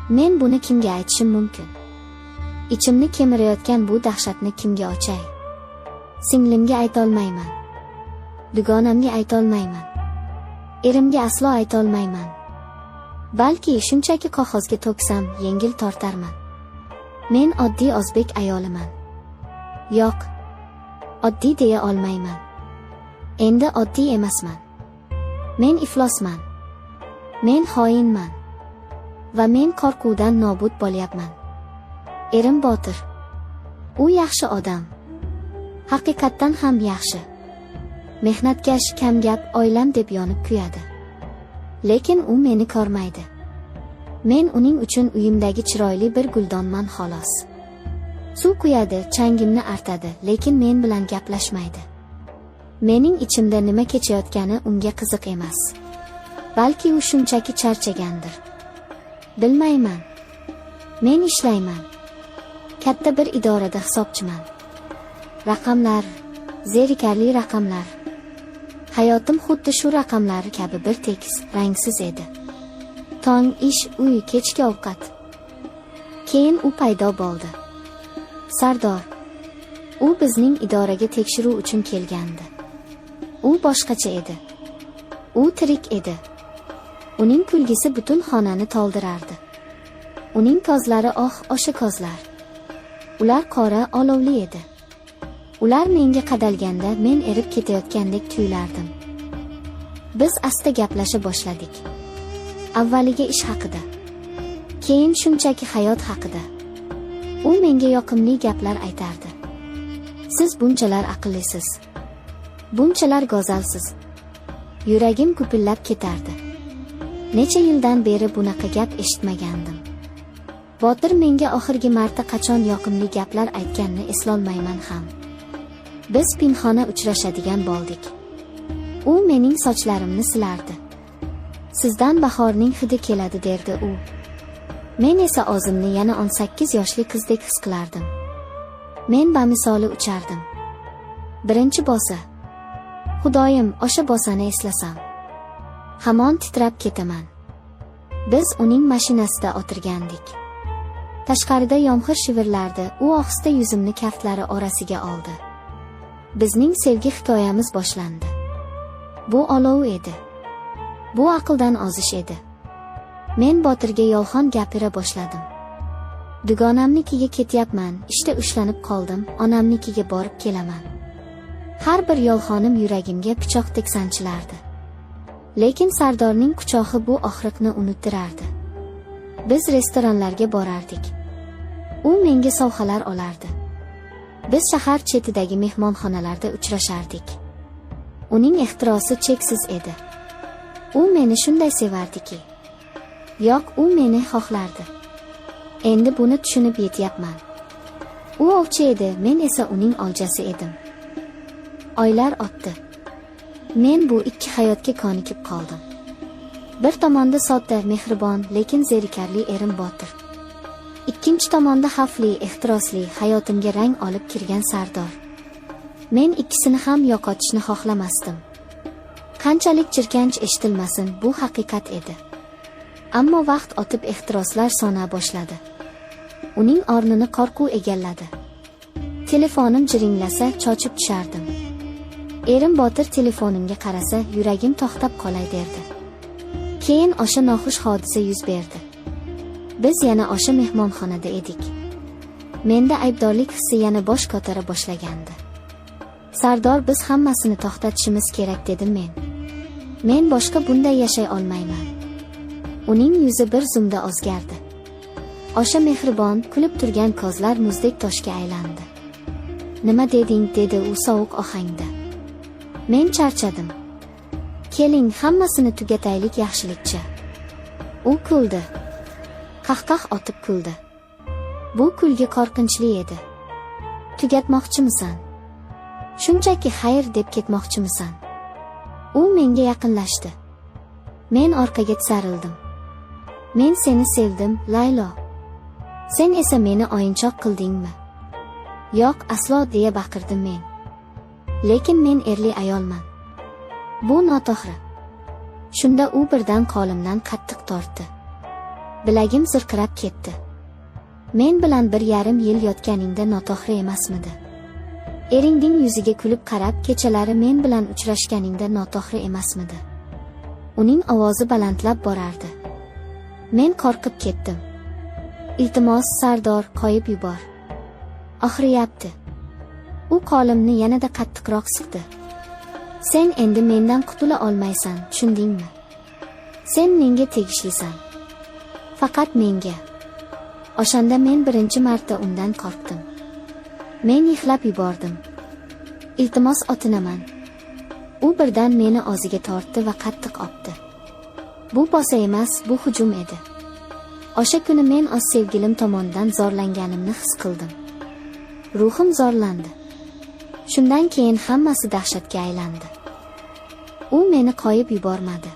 Men buni kimga aytishim mumkin? Ichimni kemirayotgan bu dahshatni kimga ochay? Singlimga aytolmayman. Dugonamga aytolmayman. Erimga aslo aytolmayman. Balki shunchaki qog'ozga to'ksam yengil tortarman. Men oddiy o'zbek ayoliman. Yo'q, oddiy deya olmayman. Endi oddiy emasman. Men iflosman. Men xoinman. Va men qo'rquvdan nobud bo'lyapman. Erim Botir. U yaxshi odam. Haqiqatdan ham yaxshi. Mehnatkash, kamgap, oilam deb yonib kuyadi. Lekin u meni ko'rmaydi. Men uning uchun uyimdagi chiroyli bir guldonman xolos. Suv quyadi, changimni artadi, lekin men bilan gaplashmaydi. Mening ichimda nima kechayotgani unga qiziq emas. Balki u shunchaki charchagandir. Bilmayman. Men ishlayman. Katta bir idorada hisobchiman. Raqamlar, zerikarli raqamlar. Hayotim xuddi shu raqamlar kabi bir tekis, rangsiz edi. Tong ish, uy, kechki ovqat. Keyin u paydo bo'ldi. Sardor. U bizning idoraga tekshiruv uchun kelgandi. U boshqacha edi. U tirik edi. Uning kulgisi butun xonani to'ldirardi. Uning ko'zlari o'sha ko'zlar. Ular qora, olovli edi. Ular menga qadalganda men erib ketayotgandek tuyulardim. Biz asta gaplasha boshladik. Avvaliga ish haqida, keyin shunchaki hayot haqida. U menga yoqimli gaplar aytardi. Siz bunchalar aqllisiz, bunchalar go'zalsiz. Yuragim gupillab ketardi. Necha yildan beri bunaqa gap eshitmagandim. Botir menga oxirgi marta qachon yoqimli gaplar aytganini eslolmayman ham. Biz pinhona uchrashadigan bo'ldik. U mening sochlarimni silardi. Sizdan bahorning hidi keladi derdi u. Men esa o'zimni yana 18 yoshli qizdek his qilardim. Men bamisoli uchardim. Birinchi bosa. Xudoyim, o'sha bosani eslasam. Hamon titrab ketaman. Biz uning mashinasida o'tirgandik. Tashqarida yomg'ir shivirlardi. U ohista yuzimni kaftlari orasiga oldi. Bizning sevgi hikoyamiz boshlandi. Bu olov edi. Bu aqldan ozish edi. Men Botirga yolg'on gapira boshladim. Dugonamnikiga ketyapman, ishda ushlanib qoldim, onamnikiga borib kelaman. Har bir yolg'onim yuragimga pichoqdek sanchilardi. Lekin Sardorning quchog'i bu og'riqni unuttirardi. Biz restoranlarga borardik. U menga sovg'alar olardi. Biz shahar chetidagi mehmonxonalarda uchrashardik. Uning ehtirosi cheksiz edi. U meni shunday sevardiki. Yo'q, u meni xohlardi. Endi buni tushunib yetyapman. U ovchi edi, men esa uning oljasi edim. Oylar o'tdi. Men bu ikki hayotga ko'nikib qoldim. Bir tomonda sodda, mehribon, lekin zerikarli erim Botir. Ikkinchi tomonda xavfli, ehtirosli, hayotimga rang olib kirgan Sardor. Men ikkisini ham yo'qotishni xohlamasdim. Qanchalik jirkanch eshitilmasin, bu haqiqat edi. Ammo vaqt o'tib ehtiroslar sona boshladi. Uning o'rnini qo'rquv egalladi. Telefonim jiringlasa, cho'chib tushardim. Erim Botir telefonimga qarasa, yuragim to'xtab qolay derdi. Keyin o'sha noxush hodisa yuz berdi. Biz yana o'sha mehmonxonada edik. Menda aybdorlik hissi yana bosh ko'tara boshlagandi. Sardor, biz hammasini to'xtatishimiz kerak dedim men. Men boshqa bunday yashay olmayman. Uning yuzi bir zumda o'zgardi. O'sha mehribon, kulib turgan ko'zlar muzdek toshga aylandi. Nima deding, dedi u sovuq ohangda. Men charchadim. Keling, hammasini tugataylik yaxshilikcha. U kuldi. Qahqah otib kuldi. Bu kulgi qo'rqinchli edi. Tugatmoqchimisan? Shunchaki xayr deb ketmoqchimisan? U menga yaqinlashdi. Men orqaga tisarildim. Men seni sevdim, Laylo. Sen esa meni o'yinchoq qildingmi? Yo'q, aslo deya baqirdim men. Lekin men erli ayolman. Bu noto'g'ri. Shunda u birdan qo'limdan qattiq tortdi. Bilagim zirqirab ketdi. Men bilan 1,5 yil yotganingda noto'g'ri emasmidi? Eringning yuziga kulib qarab, kechalari men bilan uchrashganingda noto'g'ri emasmidi? Uning ovozi balandlab borardi. Men qo'rqib ketdim. Iltimos, Sardor, qo'yib yubor. Og'riyapti. U qo'limni yanada qattiqroq siqdi. Sen endi mendan qutula olmaysan, tushundingmi? Sen menga tegishlisan. Faqat menga. O'shanda men birinchi marta undan qo'rqdim. Men yig'lab yubordim. Iltimos, otinaman. U birdan meni og'ziga tortdi va qattiq opdi. Bu bosa emas, bu hujum edi. O'sha kuni men o'z sevgilim tomonidan zo'rlanganimni his qildim. Ruhim zo'rlandi. Shundan keyin hammasi dahshatga aylandi. U meni qo'yib yubormadi.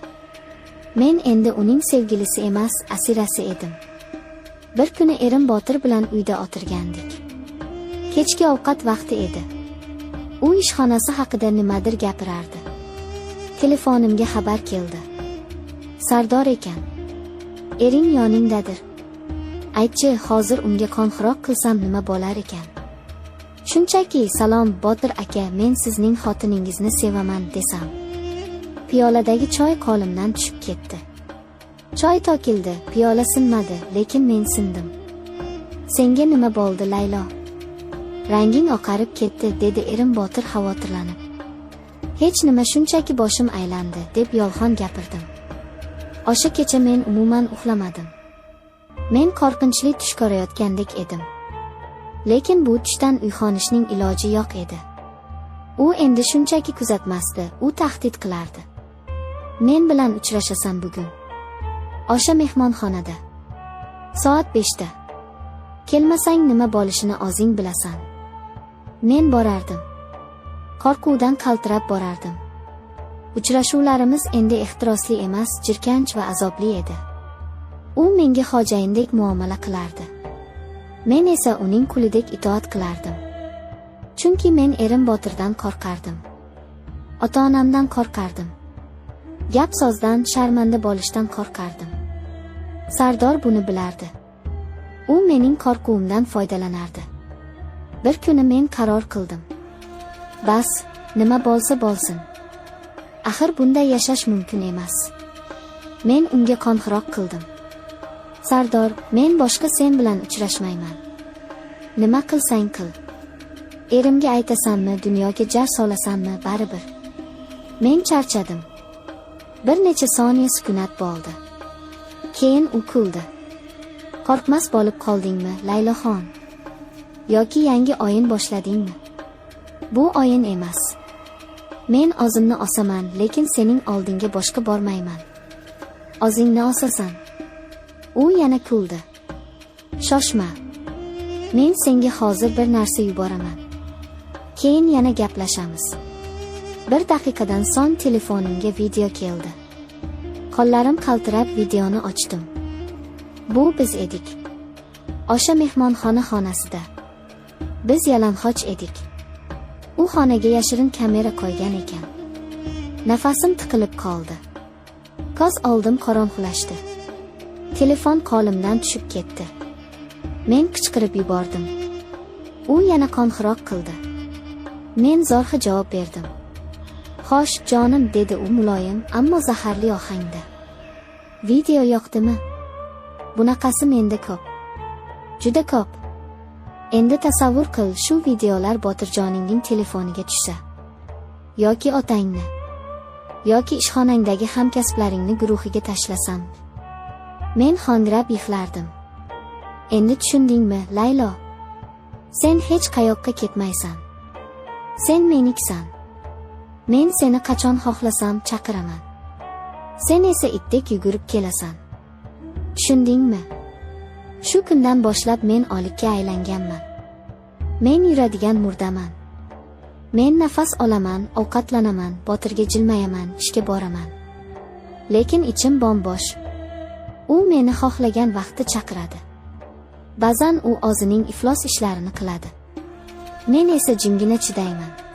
Men endi uning sevgilisi emas, asirasi edim. Bir kuni erim Botir bilan uyda o'tirgandik. Kechki ovqat vaqti edi. U ishxonasi haqida nimadir gapirardi. Telefonimga xabar keldi. Sardor ekan. Ering yoningdadir. Aytchi, hozir unga qo'ng'iroq qilsam nima bo'lar ekan? Shunchaki, salom Botir aka, men sizning xotiningizni sevaman desam. Piyoladagi choy qo'limdan tushib ketdi. Choy to'kildi, piyola sinmadi, lekin men sindim. Senga nima bo'ldi, Laylo? Ranging oqarib ketdi, dedi erim Botir xavotirlanib. Hech nima, shunchaki boshim aylandi, deb yolg'on gapirdim. O'sha kecha men umuman uxlamadim. Men qo'rqinchli tush ko'rayotgandek edim. Lekin bu tushdan uyg'onishning iloji yo'q edi. U endi shunchaki kuzatmasdi, u tahdid qilardi. Men bilan uchrashasan bugun. O'sha mehmonxonada. Soat 5 da. Kelmasang nima bo'lishini o'zing bilasan. Men borardim. Qo'rquvdan qaltirab borardim. Uchrashuvlarimiz endi ehtirosli emas, jirkanch va azobli edi. U menga xo'jayindek muomala qilardi. Men esa uning qulidek itoat qilardim. Chunki men erim Botirdan qo'rqardim. Ota-onamdan qo'rqardim. Gap so'zdan, sharmanda bo'lishdan qo'rqardim. Sardor buni bilardi. U mening qo'rquvimdan foydalanardi. Bir kuni men qaror qildim. Bas, nima bo'lsa bo'lsin. Axir bunday yashash mumkin emas. Men unga qo'ng'iroq qildim. Sardor, men boshqa sen bilan uchrashmayman. Nima qilsang qil. Erimga aytasanmi, dunyoga jar solasanmi, baribir. Men charchadim. Bir necha soniya sukunat bo'ldi. Keyin u kuldi. Qo'rqmas bo'lib qoldingmi, Layloxon? Yoki yangi o'yin boshladingmi? Bu o'yin emas. Men o'zimni osaman, lekin sening oldinga boshqa bormayman. O'zingni osasan. U yana kuldi. Shoshma. Men senga hozir bir narsa yuboraman. Keyin yana gaplashamiz. 1 daqiqadan so'ng telefonimga video keldi. Qo'llarim qaltirab videoni ochdim. Bu biz edik. O'sha mehmonxona xonasida. Biz yalang'och edik. U xonaga yashirin kamera qo'ygan ekan. Nafasim tiqilib qoldi. Ko'z oldim qorong'ulashdi. Telefon qo'limdan tushib ketdi. Men qichqirib yubordim. U yana qo'ng'iroq qildi. Men zo'rg'a javob berdim. Xo'sh, jonim, dedi u muloyim, ammo zaharli ohangda. Video yoqdimi? Bunaqasi menda ko'p. Juda ko'p. Endi tasavvur qil, shu videolar Botirjoningning telefoniga tushsa. Yoki otangni. Yoki ishxonangdagi hamkasblaringni guruhiga tashlasam. Men xongrab yig'lardim. Endi tushundingmi, Laylo? Sen hech qayoqqa ketmaysan. Sen meniksan. Men seni qachon xohlasam chaqiraman. Sen esa itdek yugurib kelasan. Tushundingmi? Shu kundan boshlab men o'likka aylanganman. Men yuradigan murdaman. Men nafas olaman, ovqatlanaman, Botirga jilmayaman, ishga boraman. Lekin ichim bombosh. U meni xohlagan vaqtda chaqiradi. Ba'zan u o'zining iflos ishlarini qiladi. Men esa jimgina chidayman.